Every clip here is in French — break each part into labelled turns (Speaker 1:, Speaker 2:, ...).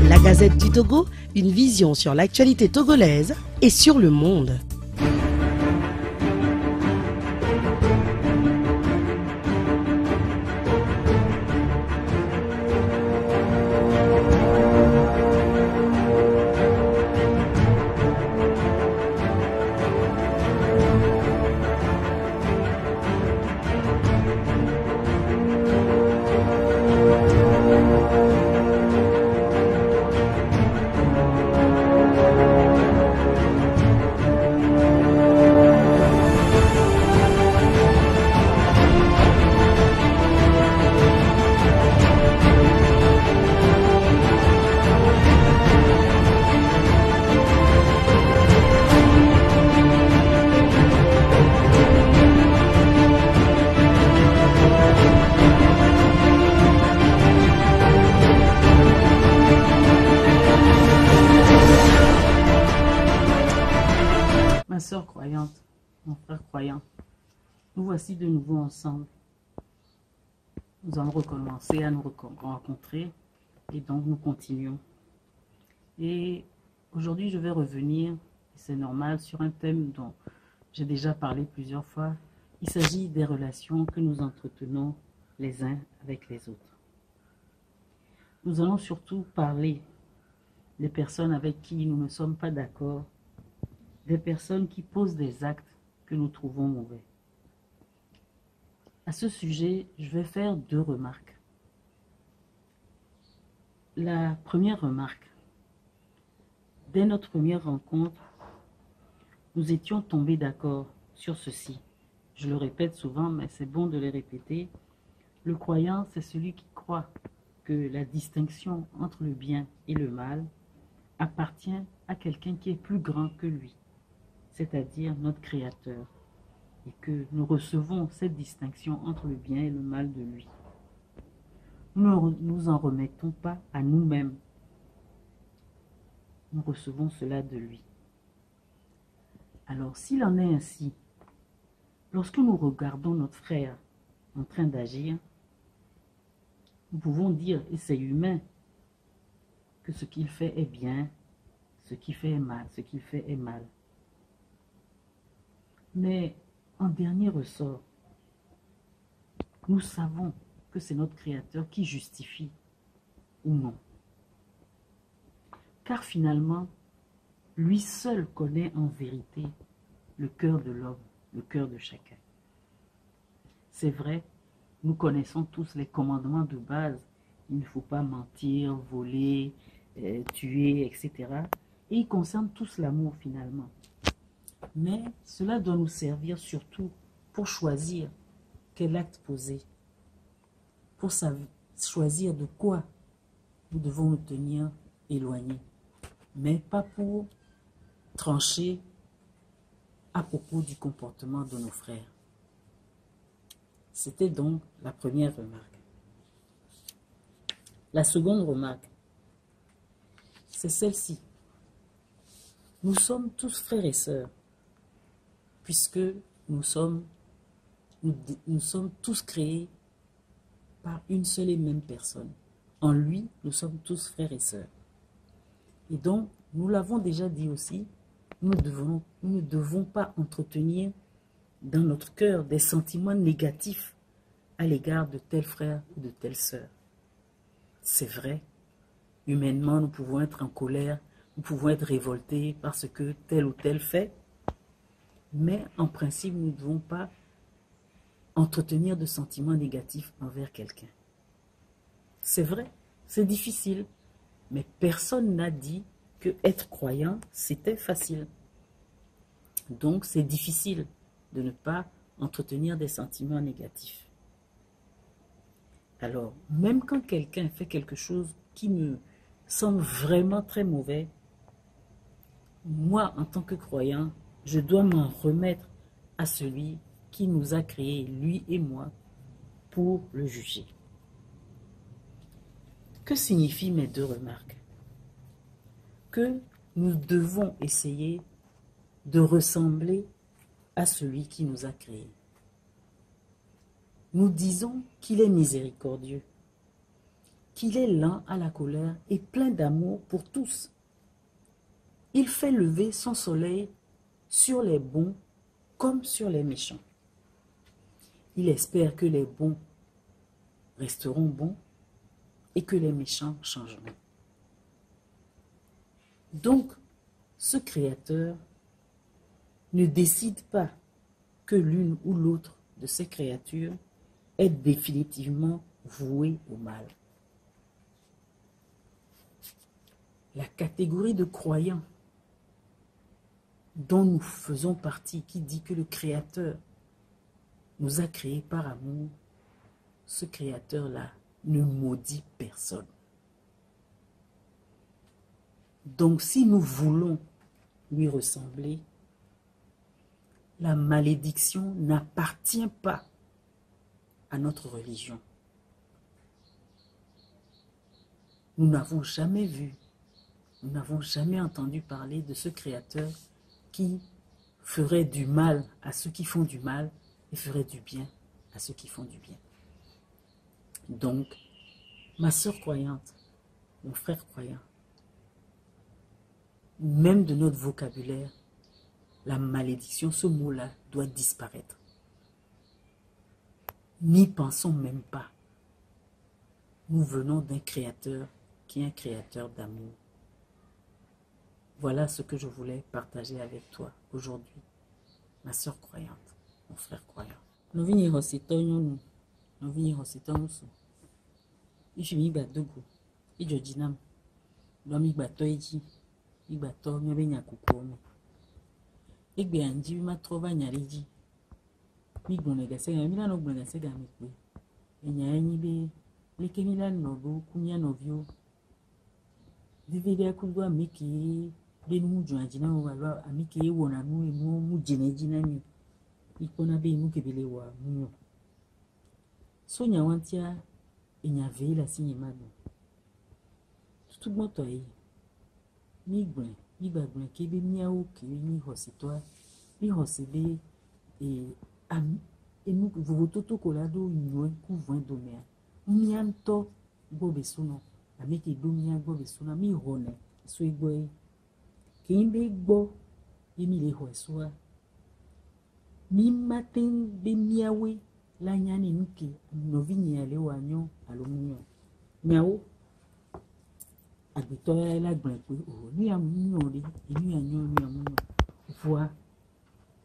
Speaker 1: La Gazette du Togo, une vision sur l'actualité togolaise et sur le monde.
Speaker 2: Ma sœur croyante, mon frère croyant, nous voici de nouveau ensemble. Nous allons recommencer à nous rencontrer et donc nous continuons. Et aujourd'hui, je vais revenir, c'est normal, sur un thème dont j'ai déjà parlé plusieurs fois. Il s'agit des relations que nous entretenons les uns avec les autres. Nous allons surtout parler des personnes avec qui nous ne sommes pas d'accord, des personnes qui posent des actes que nous trouvons mauvais. À ce sujet, je vais faire 2 remarques. La première remarque, dès notre première rencontre, nous étions tombés d'accord sur ceci. Je le répète souvent, mais c'est bon de le répéter. Le croyant, c'est celui qui croit que la distinction entre le bien et le mal appartient à quelqu'un qui est plus grand que lui, c'est-à-dire notre Créateur, et que nous recevons cette distinction entre le bien et le mal de lui. Nous ne nous en remettons pas à nous-mêmes. Nous recevons cela de lui. Alors, s'il en est ainsi, lorsque nous regardons notre frère en train d'agir, nous pouvons dire, et c'est humain, que ce qu'il fait est bien, ce qu'il fait est mal, ce qu'il fait est mal. Mais en dernier ressort, nous savons que c'est notre Créateur qui justifie ou non. Car finalement, lui seul connaît en vérité le cœur de l'homme, le cœur de chacun. C'est vrai, nous connaissons tous les commandements de base. Il ne faut pas mentir, voler, tuer, etc. Et ils concernent tous l'amour finalement. Mais cela doit nous servir surtout pour choisir quel acte poser, pour choisir de quoi nous devons nous tenir éloignés, mais pas pour trancher à propos du comportement de nos frères. C'était donc la première remarque. La seconde remarque, c'est celle-ci. Nous sommes tous frères et sœurs, puisque nous sommes tous créés par une seule et même personne. En lui, nous sommes tous frères et sœurs. Et donc, nous l'avons déjà dit aussi, nous ne devons pas entretenir dans notre cœur des sentiments négatifs à l'égard de tel frère ou de telle sœur. C'est vrai, humainement, nous pouvons être en colère, nous pouvons être révoltés parce que tel ou tel fait, mais en principe, nous ne devons pas entretenir de sentiments négatifs envers quelqu'un. C'est vrai, c'est difficile, mais personne n'a dit que être croyant, c'était facile. Donc, c'est difficile de ne pas entretenir des sentiments négatifs. Alors, même quand quelqu'un fait quelque chose qui me semble vraiment très mauvais, moi, en tant que croyant, je dois m'en remettre à celui qui nous a créés, lui et moi, pour le juger. Que signifient mes 2 remarques? Que nous devons essayer de ressembler à celui qui nous a créés. Nous disons qu'il est miséricordieux. qu'il est lent à la colère et plein d'amour pour tous. Il fait lever son soleil sur les bons comme sur les méchants. Il espère que les bons resteront bons et que les méchants changeront. Donc, ce Créateur ne décide pas que l'une ou l'autre de ces créatures est définitivement vouée au mal. La catégorie de croyants dont nous faisons partie, qui dit que le Créateur nous a créés par amour, ce Créateur-là ne maudit personne. Donc, si nous voulons lui ressembler, la malédiction n'appartient pas à notre religion. Nous n'avons jamais vu, nous n'avons jamais entendu parler de ce Créateur qui ferait du mal à ceux qui font du mal et ferait du bien à ceux qui font du bien. Donc, ma sœur croyante, mon frère croyant, même de notre vocabulaire, la malédiction, ce mot-là, doit disparaître. N'y pensons même pas. Nous venons d'un Créateur qui est un Créateur d'amour. Voilà ce que je voulais partager avec toi aujourd'hui, ma sœur croyante, mon frère croyant. Nous venons au Séton, nous venons au Séton. Il fait mi badogo, il jodinam, l'homme bato eji, il bato mi abenya kukomo. Igbe anji ma trova nyariji. Mi gbone gase ga mi na no gbone gase ga mi pe. Enya enyi be leke mi la no go kunya no vio. Divide ku do amiki be nu ju anji na wa lo amiki e wona nu e mu jineji na mi. Ikona be nu ke bele wa mu. So nya wantia enya ve la sinye madu. Tout moto yi. Mi gbone mi gbàgbọ́n kébé miawo kiri mi hositoa mi hosebe enu vovototo kolado nyoe ku voin domea mianto gbobe suno ameke do mia gbobe suno mi hone so igbo kimbe gbo emi le ho soa mi matin be miawe la nyane nuke novinye ale wanyo alomunyo miawo agbetɔ la gblẽ pé o nu ya mu nyo ɖe enu ya nyo nu ya mu nyo voa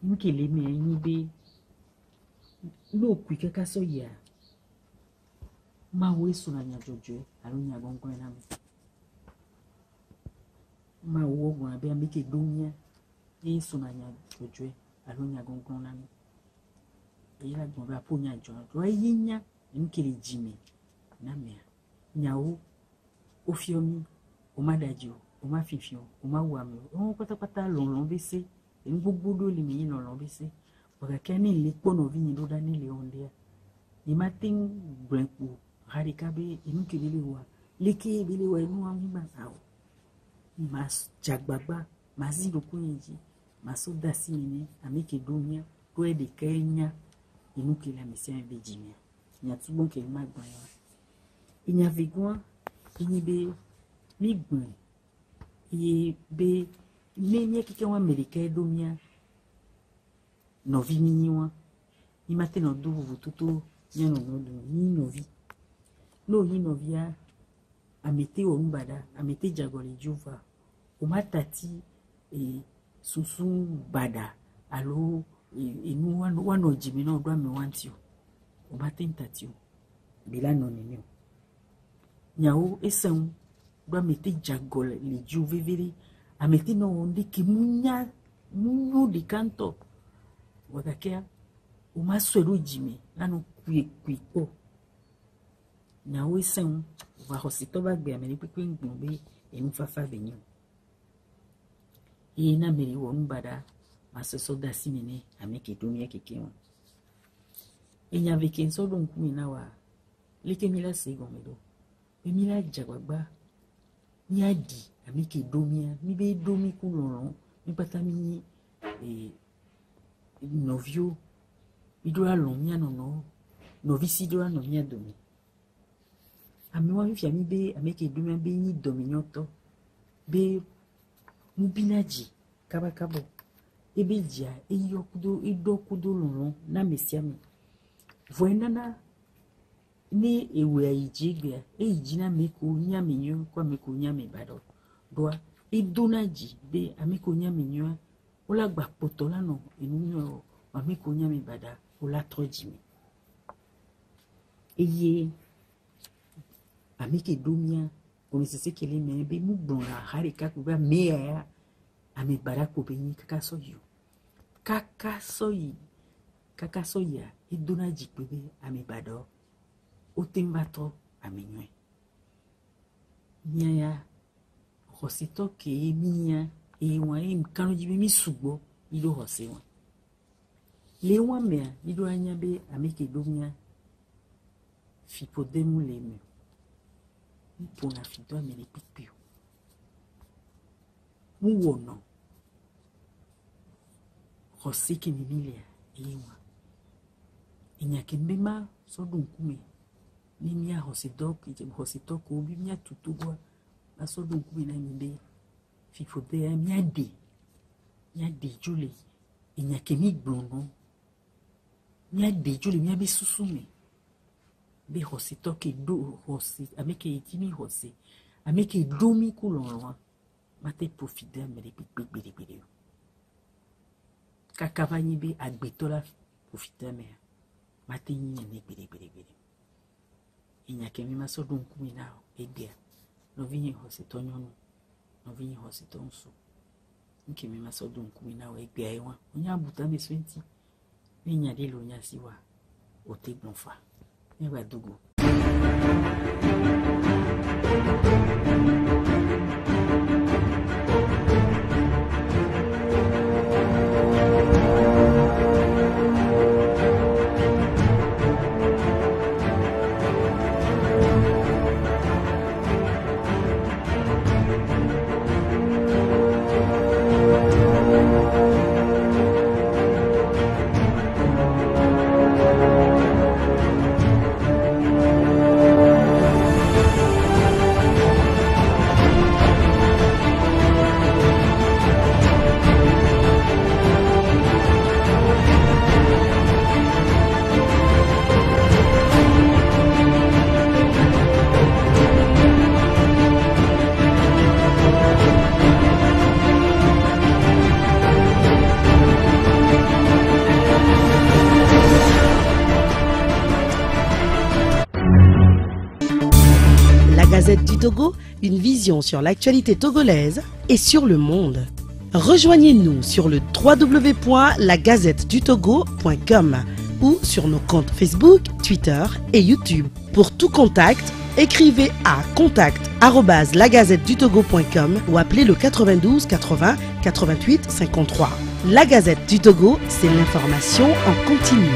Speaker 2: nu ke le me nyi be no kui kaka so ya ma wo so na nya jojo alo nya gongon na ma wo gwa be am ke dunya e so na nya jojo alo nya gongon na e la gwa ba po nya jojo e nya nu ke le jime na me nyawo ofiomi oma dadio oma fifio oma wami o pátápátá lon bese en gbogbo do le mi lon bese o ga keni le pono vini do dani le ondia ni matin gbenku harika be inu kelele wa leke bele wa inu ami ma sawo mas jagbagba mazi do kunji maso dasi ni ameke domia to e de kenya inu kele misia be jimia nya tubon ke ma gban ya inya vigwa be mi gbọn iye be menye kike wọn amerika domia novi mini wọn ni mate no do vovototo nyano no do ni novi no yi novia amete onubada amete jagore jova o matati susu bada alo enu wano jimi no do ame wantio o mate ntatio bila no ni nyawo esen do mete jagole le ju vevere amete no onde ki munya munyo de kanto wakakia o maswero jime lanu kwi po nyawo esen va hosito bagbe amene pepe ngbon be enu fafa benyo e na meri wo mbada masoso dasi mene ameke domia keke won enya veken so don kumi na wa leke mila sego medo Emila jagbagba ni adi amike domia mi be domi ku lorun mi pata mi novio mi do alon mi anono novisi do anon mi adomi Amewa fiami be ameke dumia be ni dominyoto be mubinaji kabakabo ebe dia eyokudo idokudo lolo na mesiami voenana ni ewe aijigbe eijina meko nyamenyo kwa meko nyame bado doa idonaji be ameko nyamenyo ola gba potola no enunyo ameko nyame bada ola trojimi eye ameke domia onisese kele me be mugbon la harika ko ba meya ya ame barako be ni kaka soya idona jikbebe ame bado otembato ame nywe nyaya hosito ke minya e wa im kanu jibe mi sugbo ido hose wa le wa me ido anya be ameke domia fipodemu le me pour la fille mais les pipio muwono hosiki mimilia ewa inyakembema sodunkume mimia hosidok hositoko bimia tutugwa asodunkume na mimbe fifode miade jule inyakemi blono miade jule miabe susume be hositoke do hosi ameke itimi hosi ameke domi kulonwa mate profiter me de bibibibibiri kakavani be agbetola profiter me mate nyine ne bibibibiri inyakemi maso nkumi na egbe no vinye hosi tonyono no vinye hosi tonso nkemi maso nkumi na egbe ayewa onya buta me swenti nya de lo nya siwa ote bonfa Dougou.
Speaker 1: Gazette du Togo, une vision sur l'actualité togolaise et sur le monde. Rejoignez-nous sur le www.lagazettedutogo.com ou sur nos comptes Facebook, Twitter et YouTube. Pour tout contact, écrivez à contact@lagazettedutogo.com ou appelez le 92 80 88 53. La Gazette du Togo, c'est l'information en continu.